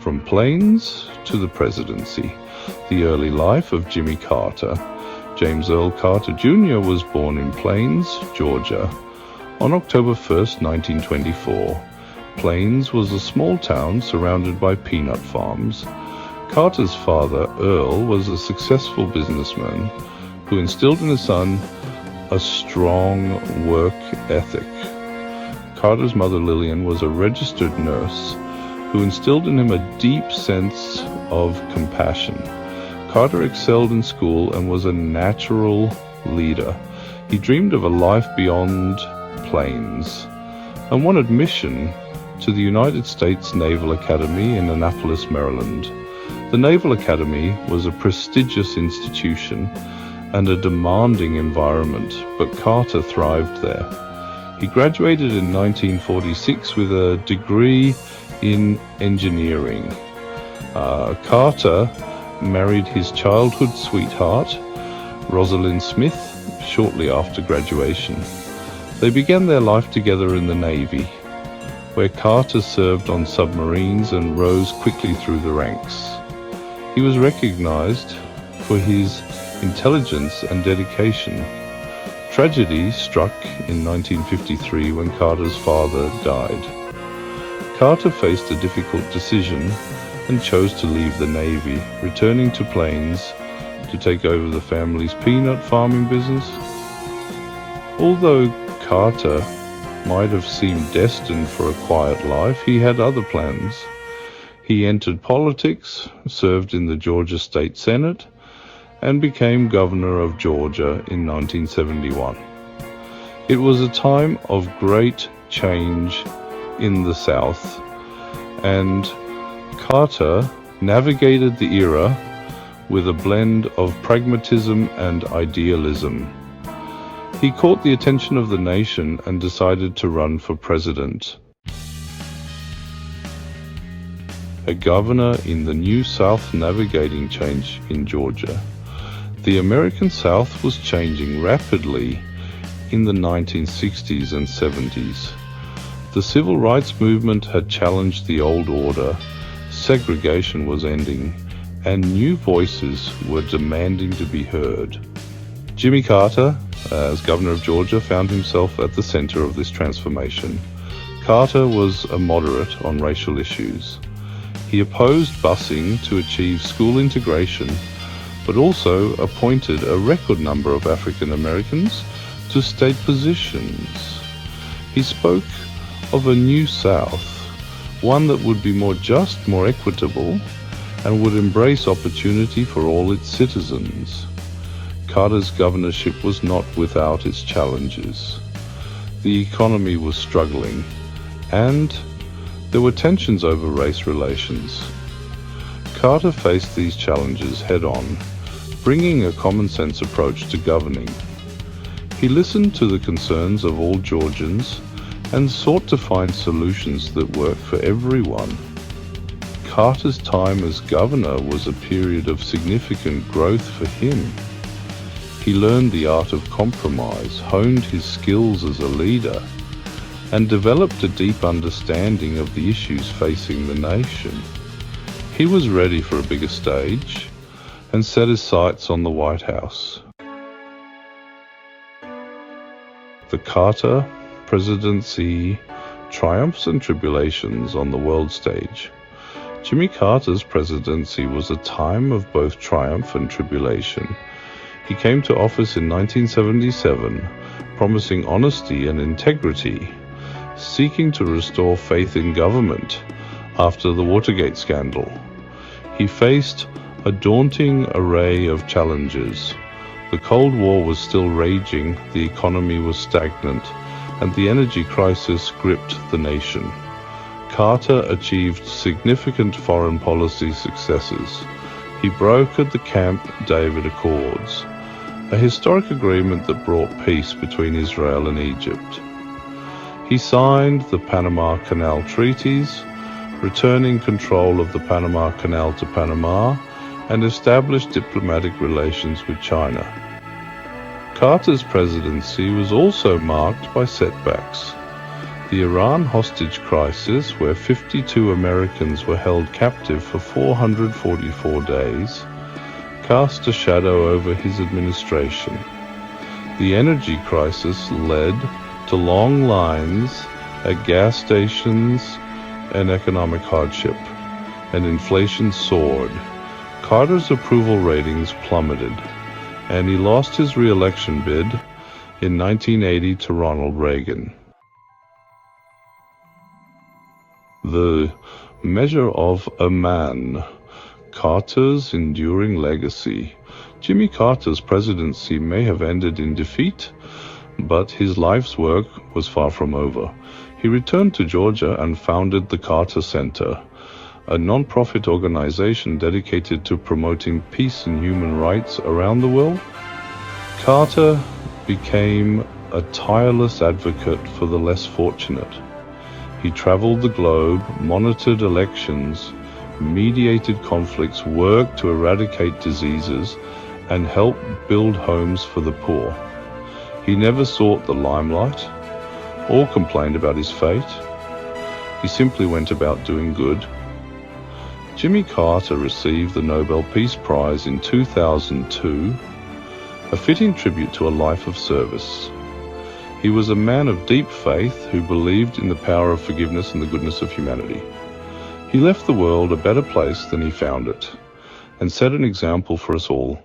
From Plains to the presidency. The early life of Jimmy Carter. James Earl Carter Jr. was born in Plains, Georgia, on October 1st, 1924. Plains was a small town surrounded by peanut farms. Carter's father, Earl, was a successful businessman who instilled in his son a strong work ethic. Carter's mother, Lillian, was a registered nurse who instilled in him a deep sense of compassion. Carter excelled in school and was a natural leader. He dreamed of a life beyond Plains and won admission to the United States Naval Academy in Annapolis, Maryland. The Naval Academy was a prestigious institution and a demanding environment, but Carter thrived there. He graduated in 1946 with a degree in engineering. Carter married his childhood sweetheart, Rosalind Smith, shortly after graduation. They began their life together in the Navy, where Carter served on submarines and rose quickly through the ranks. He was recognized for his intelligence and dedication. Tragedy struck in 1953 when Carter's father died. Carter faced a difficult decision and chose to leave the Navy, returning to Plains to take over the family's peanut farming business. Although Carter might have seemed destined for a quiet life, he had other plans. He entered politics, served in the Georgia State Senate, and became governor of Georgia in 1971. It was a time of great change in the South, and Carter navigated the era with a blend of pragmatism and idealism. He caught the attention of the nation and decided to run for president. A governor in the New South navigating change in Georgia. The American South was changing rapidly in the 1960s and 70s. The civil rights movement had challenged the old order, segregation was ending, and new voices were demanding to be heard. Jimmy Carter, as governor of Georgia, found himself at the center of this transformation. Carter was a moderate on racial issues. He opposed busing to achieve school integration, but also appointed a record number of African Americans to state positions. He spoke of a new South, one that would be more just, more equitable, and would embrace opportunity for all its citizens. Carter's governorship was not without its challenges. The economy was struggling, and there were tensions over race relations. Carter faced these challenges head-on, bringing a common-sense approach to governing. He listened to the concerns of all Georgians and sought to find solutions that worked for everyone. Carter's time as governor was a period of significant growth for him. He learned the art of compromise, honed his skills as a leader, and developed a deep understanding of the issues facing the nation. He was ready for a bigger stage and set his sights on the White House. The Carter presidency, triumphs and tribulations on the world stage. Jimmy Carter's presidency was a time of both triumph and tribulation. He came to office in 1977, promising honesty and integrity, seeking to restore faith in government after the Watergate scandal. He faced a daunting array of challenges. The Cold War was still raging, the economy was stagnant, and the energy crisis gripped the nation. Carter achieved significant foreign policy successes. He brokered the Camp David Accords, a historic agreement that brought peace between Israel and Egypt. He signed the Panama Canal Treaties, returning control of the Panama Canal to Panama, and established diplomatic relations with China. Carter's presidency was also marked by setbacks. The Iran hostage crisis, where 52 Americans were held captive for 444 days, cast a shadow over his administration. The energy crisis led to long lines at gas stations and economic hardship, and inflation soared. Carter's approval ratings plummeted, and he lost his re-election bid in 1980 to Ronald Reagan. The measure of a man, Carter's enduring legacy. Jimmy Carter's presidency may have ended in defeat, but his life's work was far from over. He returned to Georgia and founded the Carter Center, a non-profit organization dedicated to promoting peace and human rights around the world. Carter became a tireless advocate for the less fortunate. He traveled the globe, monitored elections, mediated conflicts, worked to eradicate diseases, and helped build homes for the poor. He never sought the limelight or complained about his fate. He simply went about doing good. Jimmy Carter received the Nobel Peace Prize in 2002, a fitting tribute to a life of service. He was a man of deep faith who believed in the power of forgiveness and the goodness of humanity. He left the world a better place than he found it, and set an example for us all.